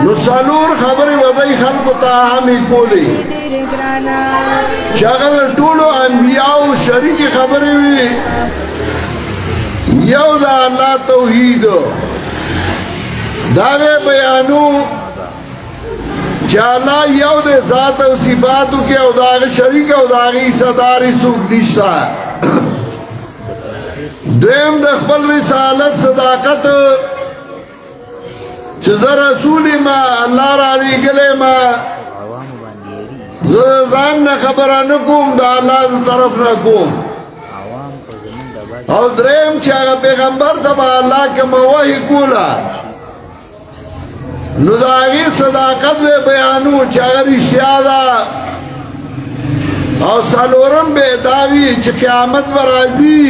نو سالور خبری وضعی خلقو تا عامی کولی شاگل طولو انبیاء شریک خبری وی یو دا اللہ توحیدو داوے بیانو چالا یو دے ذات و صفاتو کے او داغ شریک او داغی صداری سوک نشتا دویم د خپل رسالت صداقت چې زه رسول ما الله را لېږلی ما زه ځان نه خبره نه کوم د الله طرف نه کوم او دریم چې هغه پیغمبر ته به الله کومه وحي کوله نو د هغې صداقت به بیانو چې هغه رښتیا ده او څلورم به دا وي چې قیامت به راځي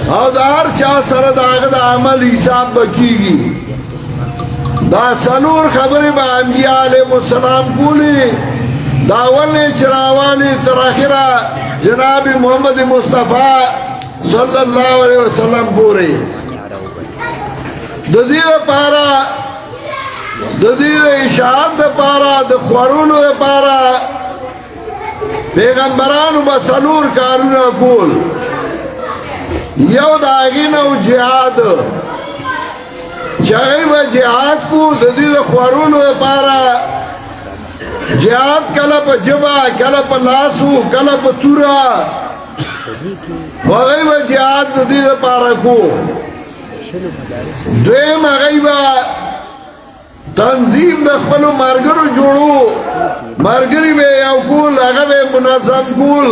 او دا هر چا سره د هغه د عمل حساب به کېږي دا څلور خبرې به انبیا علیهم السلام کولې د اول نه چې راوالې تر اخره جناب محمد مصطفی صلی الله علیه وسلم پورې د دې لپاره د دې اشاعت لپاره د خورونو لپاره پیغمبرانو به څلور کارونه کول یو د هغې نه و جهاد چې هغوی به جهاد کو د دې د خورونو لپاره جهاد کله په ژبه کله په لاسو کله په توره هغوی به جهاد د دې لپاره کو دویم هغوی به تنظیم د خپلو ملګرو جوړو ملګري به یو کول هغه به منظم کول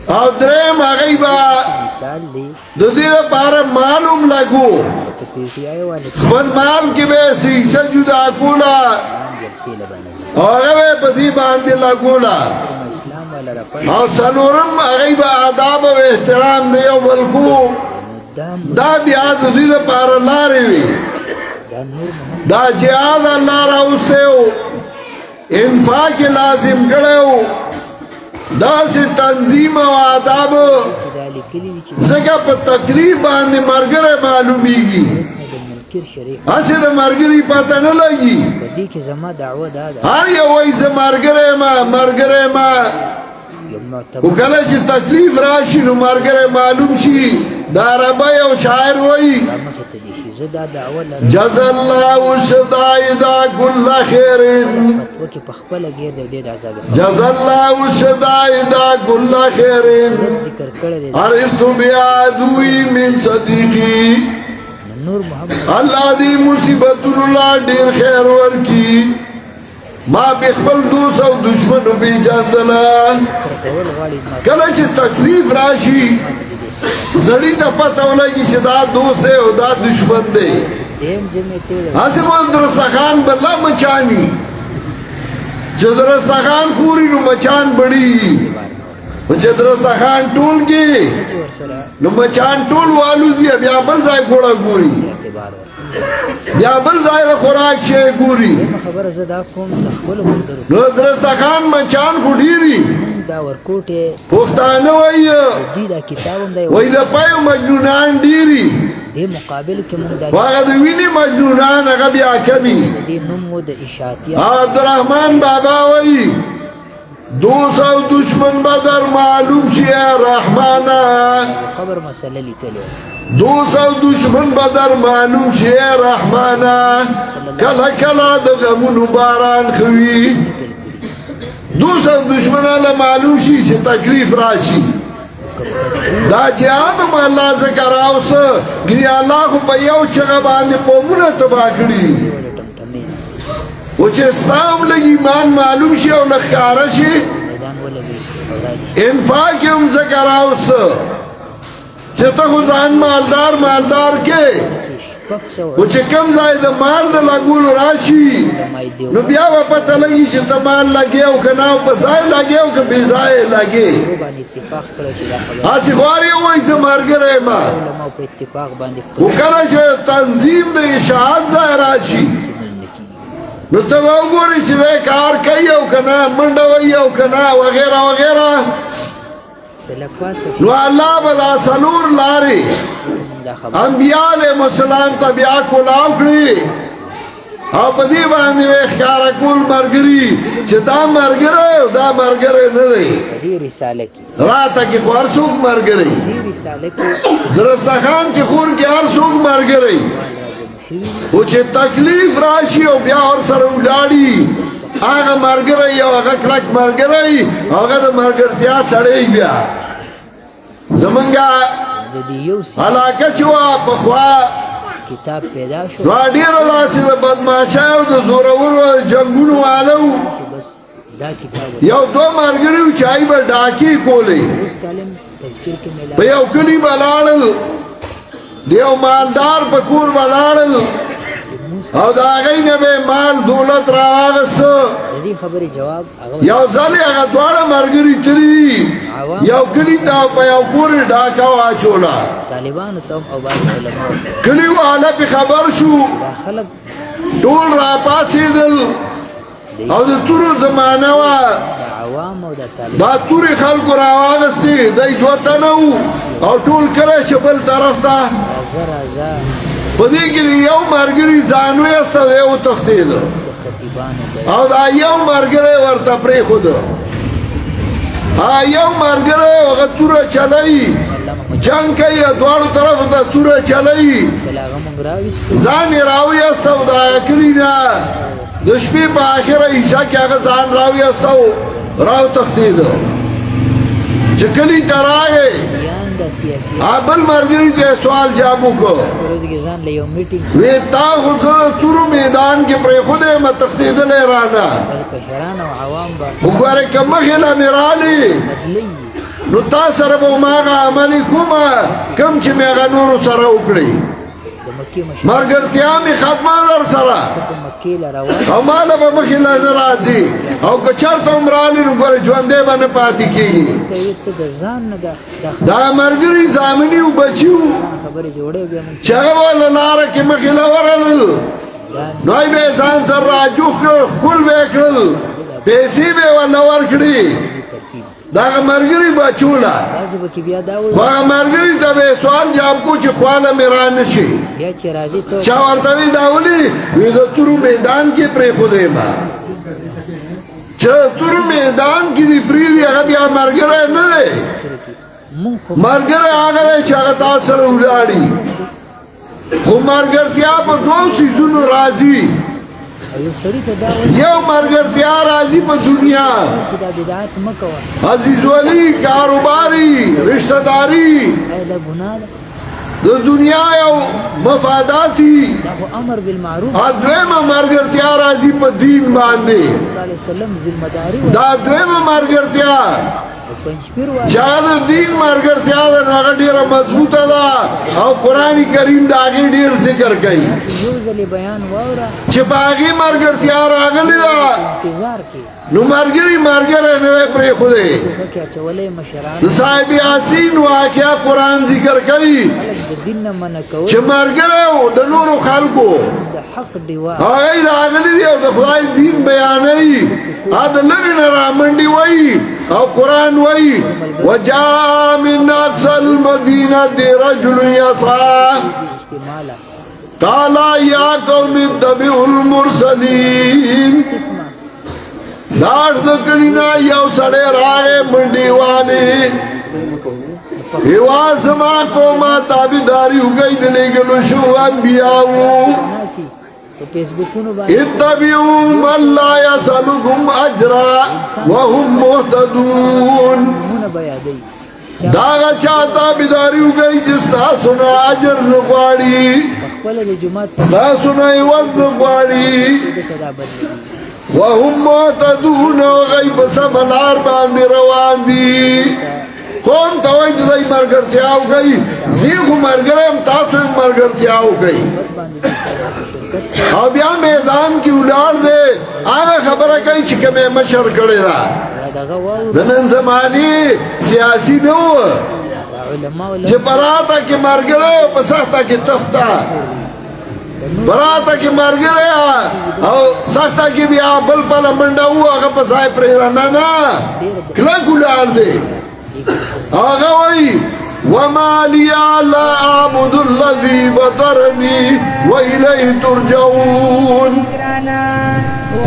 او دریم هغوی به د دې لپاره مال هم لګو خپل مال کې به حصه جدا کوله او هغه به په دې باندې لګوله او څلورم هغوی به آداب او احترام د یو بل کو دا بیا د دې لپاره لارې وي دا جهاد الله راوستی و انفاق یې لازم کړی و داسې تنظیم او آداب ځکه په تکلیف باندې ملګری معلومیږي هسې د ملګري پته نه لګي هر یو وایي زه ملګری ما ملګری ما خو کله چې تکلیف راشي نو ملګری معلوم شي د عربی یو شاعر وایي جزا الله الشدائد كل خير جزا الله الشدائد كل خير عرفت بعدوي من صديقي الله دې مصیبتونو لا ډېر خیر ورکي ما بخبل دوست او دشمنو پیژندله کله چې تکلیف راشي زړی ته پته ولګي چې دا دوست دی او دا دشمن دی هسې مو درستخان به لا مچاني چې درستخان خوري نو مچان بړي او چې درستخان ټول کې نو مچان ټول والوزي بیا بل ځای ګوړه ګوري بیا بل ځای د خوراک شی ګوري نو درستخان مچان خو ډېري پښتانه وایي وایي د پایو مجنونان ډېري هغه د وینې مجنونان هغه بیا کمي عبدالرحمن بابا وایي دوست او دشمن بدر معلوم شي رحمانا دوست او دشمن بدر معلوم شي رحمانا کله کله د غمونو باران خوي دوست او دشمنانه معلوم شي چې تکلیف راشي دا جهاد هم الله ذکر راوسته ګنې الله خو په یو چغه باندې قومونه تباه کړي و چې ستا هم لږ ایمان معلوم شي او لږ ښکاره شي انفاق یې هم ذکر راوسته چې ته خو ځان مالدار کې خو چې کوم ځای د مال د لګولو راشي نو بیا به پته لګي چې ته مال لګې او که نه او په ځای لګې او که بې ځایه لګې هسې خوار یې ووایي زه ملګری یم خو کله چې تنظیم د اشاعت ځای راشي نو ته به وګورې چې دی کار کوي او که نه منډه وهي او که نه وغیره وغیره نو الله به دا څلور لارې انبیاء علیهم السلام ته بیا کولاو کړي او په دې باندې ښکارا کول مرګري چې دا مرګره او دا مرګره نه دی دې رساله کې راته کې خو هر څوک مرګري دې رساله کې درستخان چې خور کې هر څوک مرګري او چې تکلیف راشي او بیا ور سره ولاړی هغه مرګري او هغه کلک مرګري هغه د مرګرتیا سړی بیا زمونږه د دې یو علاقه چې وا په خوا کتاب پیدا شو نو ډیرو داسې د بدمعشایو د زورورو جنګونو والو چې بس دا کتاب یو دو مرګري چې ای به ډاکی کولې اوس کالم تفسیر کې ملا په یو کلی بلاړل دیو مالدار په کور بلاړل او دا غي نه به مال دولت راوغس د دې خبرې جواب هغه یو ځل هغه دواړه مرګري تری یو کلی ته په یو کور ډاکا واچولا طالبانو ته او بعض علماء کلی والا په خبر شو دا خلک ټول را پاتېدل او د تورو زمانہ وا د عوام او د طالبان دا توري خلکو راوغستې دای دوه تنو او ټول کله شبل طرف ته راځه په دې کې یو مرګري ځانو یې ستو یو تختید د خطیبانو او دا یو مرګري ورته پرې خود یو مرګري هغه توره چلای جنگ کوي دواړو طرفو ته توره چلای کلاغه مونږ راوست ځان یې راویستو دا کلینا د شپې په اخره عیسا کې هغه ځان راویستو راو تختید چې کلی ته راغی بیان د سیاسي بل مرګري ته سوال جواب وکړو ورځ کې ځان له یو میټینګ وی تا خو تورو میدان کې پرې خوده ما تختیدلې رانه په شهران او عوام با وګوره که مخې له میرالي بدلی نو تا سره به ماغه عملي کومه کم چې مې هغه نورو سره وکړي د مکې مشر مرګرتیا مې ختمه در سره په مکې لروان او ماله به مخې له نه راځي او که چېرته هم رالي نو ګوره ژوندی به نه پاتې کېږي ته د ځان نه دا مرګري زامني او بچي وو خبرې جوړې بیا موږ چې هغه والا لاره کې مخې له ورغلل نو یې به ځان سره راجوخ کړل ښکل به یې کړل پیسې به یې ورله ورکړي ترتیب دغه مرګري بچوله بعضې به کې بیا دا خو هغه مرګري ته به یې سوال جواب کو چې خواله مې را نه شي بیا چې راځي ته چا ورته وي دا ولي وي د تورو میدان کې پرېښودی به چې تورو میدان کې دې پرېږدي هغه بیا مرګری نه دی مونږ خو مرګری هغه دی چې هغه تا سره ولاړي خو مرګرتیا په دوو څیزونو راځي یو سړي ته دا وایي یو مرګرتیا راځي په دنیا چې دا بدعت مه کوه عزیز ولی کاروباری رشتہ داری دا ګناه ده د دنیا یو مفاداتی دا خو امر بالمعروف دویمه مرګرتیا راځي په دین باندې صلی الله علیه وسلم ذمہداری دا دویمه مرګرتیا پنځپیر وایي چا د دین مرګرتیا ده نو هغه ډېره مضبوطه ده او قرآن کریم د هغې ډېر ذکر کوي یو ځلې بیان واوره چې په هغې مرګرتیا راغلې ده انتظار کې نو مرګري مرګری نه دی پرېښودی پکې اچولی مشران د صاحب یاسین واقعه قرآن ذکر کوي خلک د دین نه منع کول چې مرګری و د نورو خلکو د حق ډیوا هغه راغلي دي او د خدای دین بیانوي د لرې نه رامنډي وایي او قرآن وایي وجاء من اقصى المدینة رجل یسعى استعماله قال یا قوم اتبعوا المرسلین قسمه لاړ د کلینا یو سړی راغی منډې والې هېواد زما قومه تابعداري وکړئ د لېږلو شوو انبیاوو ناسي په فیسبوکونو باندې اتبعوا من لا يسألكم اجرا وهم مهتدون مونږ به یادوي داغه چا تابعداري وکړئ چې ستاسو نه اجر نه غواړي خپل د جمعات ستاسو نه عوض نه غواړي ته دا بدلوي وهم مهتدون وغیب سملار باندې روان دي قوم ته وایي چې دوی مرګرتیا وکړئ زه خو مرګری یم تاسو هم مرګرتیا وکړئ او بیا میدان کې ولاړ دی هغه خبره کوي چې کومې مشر کړې ده دغه واو د نن زمانې سیاسي نه و علماء چې براته کې مرګری او په سخته کې تخته براته کې مرګری او سخته کې بیا بل پله منډه و هغه په ځای پرېږده نه کلک ولاړ دی هغه وایي وما لي لا أعبد الذي فطرني وإليه ترجعون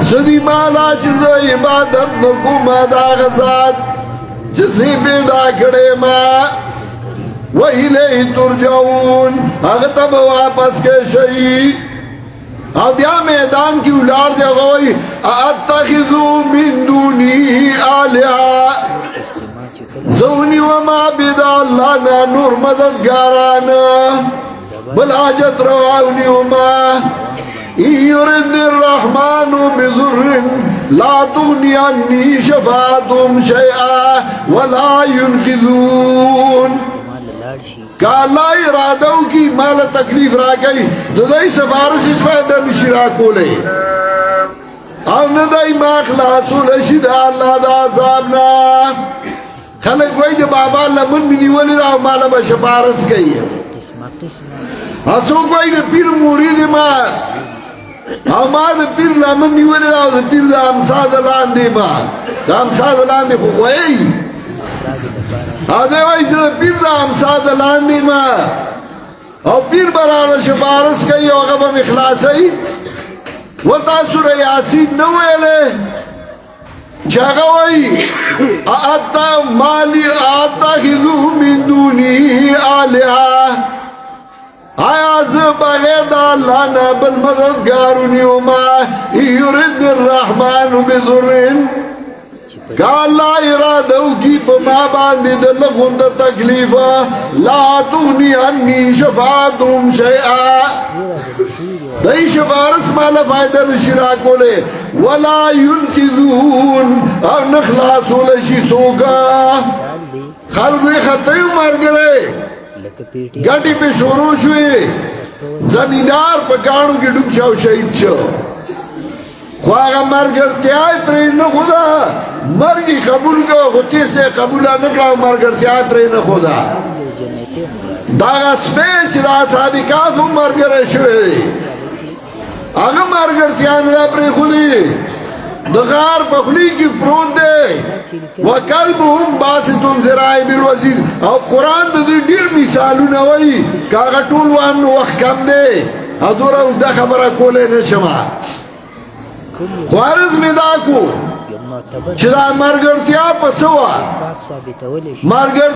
سدي مالا چیز عبادت نکوم دا غزات جسی پیدا کرے ما وإليه ترجعون اغتب واپس کے شئی اب یا میدان کی اولار دے گوئی اتخذو من دونی آلہا زونی وما بدا اللہ نا نور مددگارانا بل حاجت رواونی وما يردني الرحمن بضر لا تغني عني شفاعتهم شيئا ولا ينقذون کالا ارادو کی مال تکلیف را گئی دائی سفارش اس فائدہ مشرا کو لے او ندائی ما خلاصو لشید اللہ دا عذابنا خلق وید بابا لمن منی ولی دا مالا با شفارس گئی اسو کوئی دا پیر مرید ما او ما دا پیر لمن نیولی دا پیر دا امساد لاندے ما دا امساد لاندے خو گوئی آدھے وای سے پیر دا امساد لاندی ما او پیر برانا شفارس کئی او غبم اخلاصی و تاثر یاسین نویلے چاگا وای آتا مالی آتا خذو من دونی آلہا آیا زب بغیر دا اللہ نابل مددگارونی وما یرد الرحمن بذرین کہ اللہ ارادو کی پما باندی دلگون دا تکلیفا لا تغنی انی شفاعتهم شیئا دائی شفارس مالا فائدہ نشرا کو لے ولا ينقذون او نخلاصو لشی سوگا خلقوی خطیو مر گرے گاٹی پہ شروع شوئے زمیندار پکانو کی ڈوب شاو شہید شو خواہ مرگرتی آئی پرین خدا مرگی قبول کو خطیخ دے قبولا نکلا مرگرتی آئی پرین خدا داغا سپیچ دا صحابی کافو مرگر شوئے اگر مرگرتی آئی دا پرین خودی دغار پخلی کی پرون دے وکلبهم باستون ذرائی بالوزید او قرآن دا دیر مثالو نوائی کاغا طول وامنو وقت کم دے او دورا دا خبرہ کولے نشما خوارز میں دا کو چدا مرگرتیا پسوا مرگر